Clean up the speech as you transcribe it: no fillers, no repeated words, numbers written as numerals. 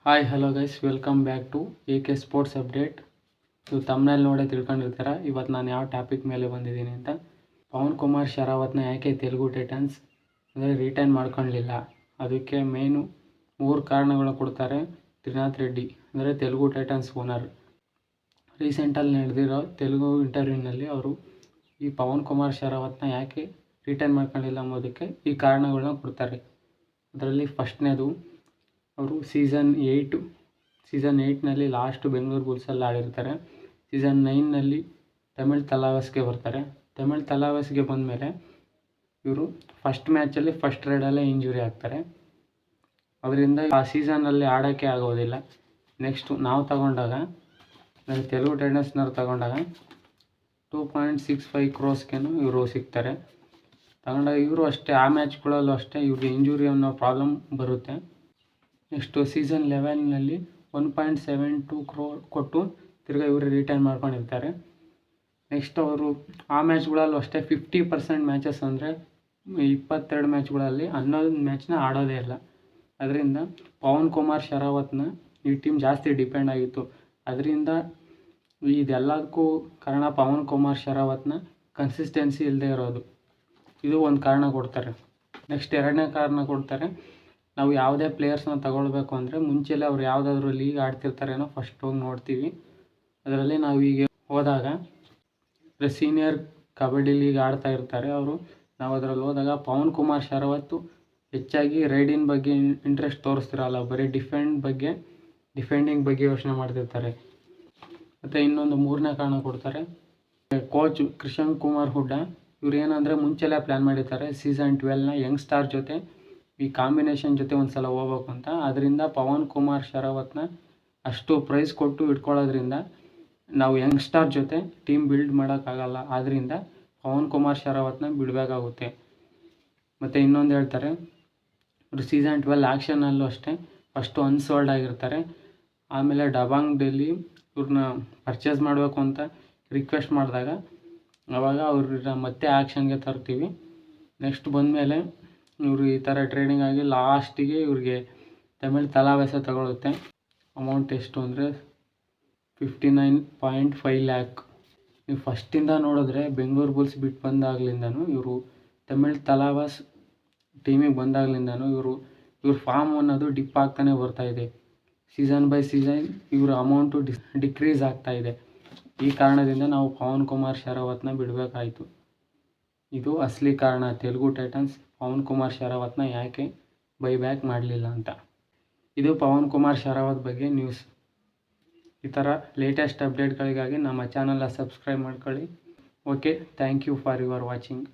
Hi hello guys, welcome back to AK sports update. ನೀವು ತಮ್ಮನೇಲಿ ನೋಡೇ ತಿಳ್ಕೊಂಡಿರ್ತೀರ ಇವತ್ತು ನಾನು ಯಾವ ಟಾಪಿಕ್ ಮೇಲೆ ಬಂದಿದ್ದೀನಿ ಅಂತ. ಪವನ್ ಕುಮಾರ್ ಶರಾವತ್ನ ಯಾಕೆ ತೆಲುಗು ಟೈಟನ್ಸ್ ಅಂದರೆ ರಿಟೈನ್ ಮಾಡ್ಕೊಳ್ಳಲಿಲ್ಲ, ಅದಕ್ಕೆ ಮೇನು 3 ಕಾರಣಗಳು ಕೊಡ್ತಾರೆ ತ್ರಿನಾಥ್ ರೆಡ್ಡಿ, ಅಂದರೆ ತೆಲುಗು ಟೈಟನ್ಸ್ ಓನರ್. ರೀಸೆಂಟಲ್ಲಿ ನಡೆದಿರೋ ತೆಲುಗು ಇಂಟರ್ವ್ಯೂನಲ್ಲಿ ಅವರು ಈ ಪವನ್ ಕುಮಾರ್ ಶರಾವತ್ನ ಯಾಕೆ ರಿಟೈನ್ ಮಾಡ್ಕೊಳ್ಳಿಲ್ಲ ಅನ್ನೋದಕ್ಕೆ ಈ ಕಾರಣಗಳನ್ನ ಕೊಡ್ತಾರೆ. ಅದರಲ್ಲಿ ಫಸ್ಟ್ನೇದು, ಅವರು ಸೀಸನ್ 8ನಲ್ಲಿ ಲಾಸ್ಟ್ ಬೆಂಗಳೂರು ಬುಲ್ಸಲ್ಲಿ ಆಡಿರ್ತಾರೆ. ಸೀಸನ್ 9ನಲ್ಲಿ ತಮಿಳ್ ತಲಾವಸ್ಗೆ ಬರ್ತಾರೆ. ತಮಿಳ್ ತಲಾವಸ್ಗೆ ಬಂದಮೇಲೆ ಇವರು ಫಸ್ಟ್ ಮ್ಯಾಚಲ್ಲಿ ಫಸ್ಟ್ ರೈಡಲ್ಲೇ ಇಂಜುರಿ ಆಗ್ತಾರೆ. ಅದರಿಂದ ಆ ಸೀಸನಲ್ಲಿ ಆಡೋಕ್ಕೆ ಆಗೋದಿಲ್ಲ. ನೆಕ್ಸ್ಟು ನಾವು ತಗೊಂಡಾಗ, ತೆಲುಗು ಟೈಟನ್ಸ್ನವ್ರು ತಗೊಂಡಾಗ 2.65 crores ಇವರು ಸಿಗ್ತಾರೆ. ತಗೊಂಡಾಗ ಇವರು ಅಷ್ಟೇ, ಆ ಮ್ಯಾಚ್ಗಳಲ್ಲೂ ಅಷ್ಟೇ ಇವ್ರಿಗೆ ಇಂಜುರಿ ಅನ್ನೋ ಪ್ರಾಬ್ಲಮ್ ಬರುತ್ತೆ. ನೆಕ್ಸ್ಟು ಸೀಸನ್ 11ನಲ್ಲಿ 1.72 crore ಕೊಟ್ಟು ತಿರ್ಗಿ ಇವರು ರಿಟೈನ್ ಮಾಡ್ಕೊಂಡಿರ್ತಾರೆ. ನೆಕ್ಸ್ಟ್ ಅವರು ಆ ಮ್ಯಾಚ್ಗಳಲ್ಲೂ ಅಷ್ಟೇ 50% ಮ್ಯಾಚಸ್, ಅಂದರೆ 22 ಮ್ಯಾಚ್ಗಳಲ್ಲಿ 11 ಮ್ಯಾಚ್ನ ಆಡೋದೇ ಇಲ್ಲ. ಅದರಿಂದ ಪವನ್ ಕುಮಾರ್ ಶರಾವತ್ನ ಈ ಟೀಮ್ ಜಾಸ್ತಿ ಡಿಪೆಂಡ್ ಆಗಿತ್ತು. ಅದರಿಂದ ಇದೆಲ್ಲದಕ್ಕೂ ಕಾರಣ ಪವನ್ ಕುಮಾರ್ ಶರಾವತ್ನ ಕನ್ಸಿಸ್ಟೆನ್ಸಿ ಇಲ್ಲದೆ ಇರೋದು, ಇದು ಒಂದು ಕಾರಣ ಕೊಡ್ತಾರೆ. ನೆಕ್ಸ್ಟ್ 2ನೇ ಕಾರಣ ಕೊಡ್ತಾರೆ, ನಾವು ಯಾವುದೇ ಪ್ಲೇಯರ್ಸ್ನ ತಗೊಳ್ಬೇಕು ಅಂದರೆ ಮುಂಚೆಲೇ ಅವ್ರು ಯಾವುದಾದ್ರೂ ಲೀಗ್ ಆಡ್ತಿರ್ತಾರೇನೋ ಫಸ್ಟ್ ಹೋಗಿ ನೋಡ್ತೀವಿ. ಅದರಲ್ಲಿ ನಾವು ಈಗ ಹೋದಾಗ ಸೀನಿಯರ್ ಕಬಡ್ಡಿ ಲೀಗ್ ಆಡ್ತಾ ಇರ್ತಾರೆ ಅವರು. ನಾವು ಅದರಲ್ಲಿ ಹೋದಾಗ ಪವನ್ ಕುಮಾರ್ ಶರಾವತ್ ಹೆಚ್ಚಾಗಿ ರೈಡಿಂಗ್ ಬಗ್ಗೆ ಇಂಟ್ರೆಸ್ಟ್ ತೋರಿಸ್ತಿರಲ್ಲ, ಬರೀ ಡಿಫೆಂಡಿಂಗ್ ಬಗ್ಗೆ ಯೋಚನೆ ಮಾಡ್ತಿರ್ತಾರೆ. ಮತ್ತು ಇನ್ನೊಂದು 3ನೇ ಕಾರಣ ಕೊಡ್ತಾರೆ, ಕೋಚ್ ಕೃಷನ್ ಕುಮಾರ್ ಹುಡ್ಡ. ಇವ್ರು ಏನಂದರೆ ಮುಂಚೆಲೇ ಪ್ಲ್ಯಾನ್ ಮಾಡಿರ್ತಾರೆ ಸೀಸನ್ 12ನ ಯಂಗ್ ಸ್ಟಾರ್ ಜೊತೆ, ಈ ಕಾಂಬಿನೇಷನ್ ಜೊತೆ ಒಂದು ಸಲ ಹೋಗ್ಬೇಕು ಅಂತ. ಅದರಿಂದ ಪವನ್ ಕುಮಾರ್ ಶರಾವತ್ನ ಅಷ್ಟು ಪ್ರೈಸ್ ಕೊಟ್ಟು ಇಟ್ಕೊಳ್ಳೋದ್ರಿಂದ ನಾವು ಯಂಗ್ಸ್ಟಾರ್ ಜೊತೆ ಟೀಮ್ ಬಿಲ್ಡ್ ಮಾಡೋಕ್ಕಾಗಲ್ಲ. ಆದ್ದರಿಂದ ಪವನ್ ಕುಮಾರ್ ಶರಾವತ್ನ ಬಿಡಬೇಕಾಗುತ್ತೆ. ಮತ್ತು ಇನ್ನೊಂದು ಹೇಳ್ತಾರೆ, ಇವರು ಸೀಸನ್ 12 ಆ್ಯಕ್ಷನಲ್ಲೂ ಅಷ್ಟೇ ಫಸ್ಟು ಅನ್ಸೋಲ್ಡ್ ಆಗಿರ್ತಾರೆ. ಆಮೇಲೆ ಡಬಾಂಗ್ ಡೆಲ್ಲಿ ಇವ್ರನ್ನ ಪರ್ಚೇಸ್ ಮಾಡಬೇಕು ಅಂತ ರಿಕ್ವೆಸ್ಟ್ ಮಾಡಿದಾಗ ಆವಾಗ ಅವ್ರನ್ನ ಮತ್ತೆ ಆ್ಯಕ್ಷನ್ಗೆ ತರ್ತೀವಿ. ನೆಕ್ಸ್ಟ್ ಬಂದಮೇಲೆ ಇವರು ಈ ಥರ ಟ್ರೇಡಿಂಗ್ ಆಗಿ ಲಾಸ್ಟಿಗೆ ಇವ್ರಿಗೆ ತಮಿಳ್ ತಲಾವಸೆ ತಗೊಳುತ್ತೆ. ಅಮೌಂಟ್ ಎಷ್ಟು ಅಂದರೆ 59.5 lakh. ನೀವು ಫಸ್ಟಿಂದ ನೋಡಿದ್ರೆ ಬೆಂಗಳೂರು ಬುಲ್ಸ್ ಬಿಟ್ಟು ಬಂದಾಗಲಿಂದನೂ, ಇವರು ತಮಿಳ್ ತಲಾವಸ್ ಟೀಮಿಗೆ ಬಂದಾಗಲಿಂದನೂ ಇವ್ರ ಫಾರ್ಮ್ ಅನ್ನೋದು ಡಿಪ್ ಆಗ್ತಾನೆ ಬರ್ತಾಯಿದೆ. ಸೀಸನ್ ಬೈ ಸೀಸನ್ ಇವ್ರ ಅಮೌಂಟು ಡಿಕ್ರೀಸ್ ಆಗ್ತಾಯಿದೆ. ಈ ಕಾರಣದಿಂದ ನಾವು ಪವನ್ ಕುಮಾರ್ ಶರಾವತ್ನ ಬಿಡಬೇಕಾಯಿತು. ಇದು ಅಸಲಿ ಕಾರಣ, ತೆಲುಗು ಟೈಟನ್ಸ್ ಪವನ್ ಕುಮಾರ್ ಶರಾವತ್ನ ಯಾಕೆ ಬೈಬ್ಯಾಕ್ ಮಾಡಲಿಲ್ಲ ಅಂತ. ಇದು ಪವನ್ ಕುಮಾರ್ ಶರಾವತ್ ಬಗ್ಗೆ ನ್ಯೂಸ್. ಈ ಥರ ಲೇಟೆಸ್ಟ್ ಅಪ್ಡೇಟ್ಗಳಿಗಾಗಿ ನಮ್ಮ ಚಾನಲ್ನ ಸಬ್ಸ್ಕ್ರೈಬ್ ಮಾಡ್ಕೊಳ್ಳಿ. Okay, thank you for your watching.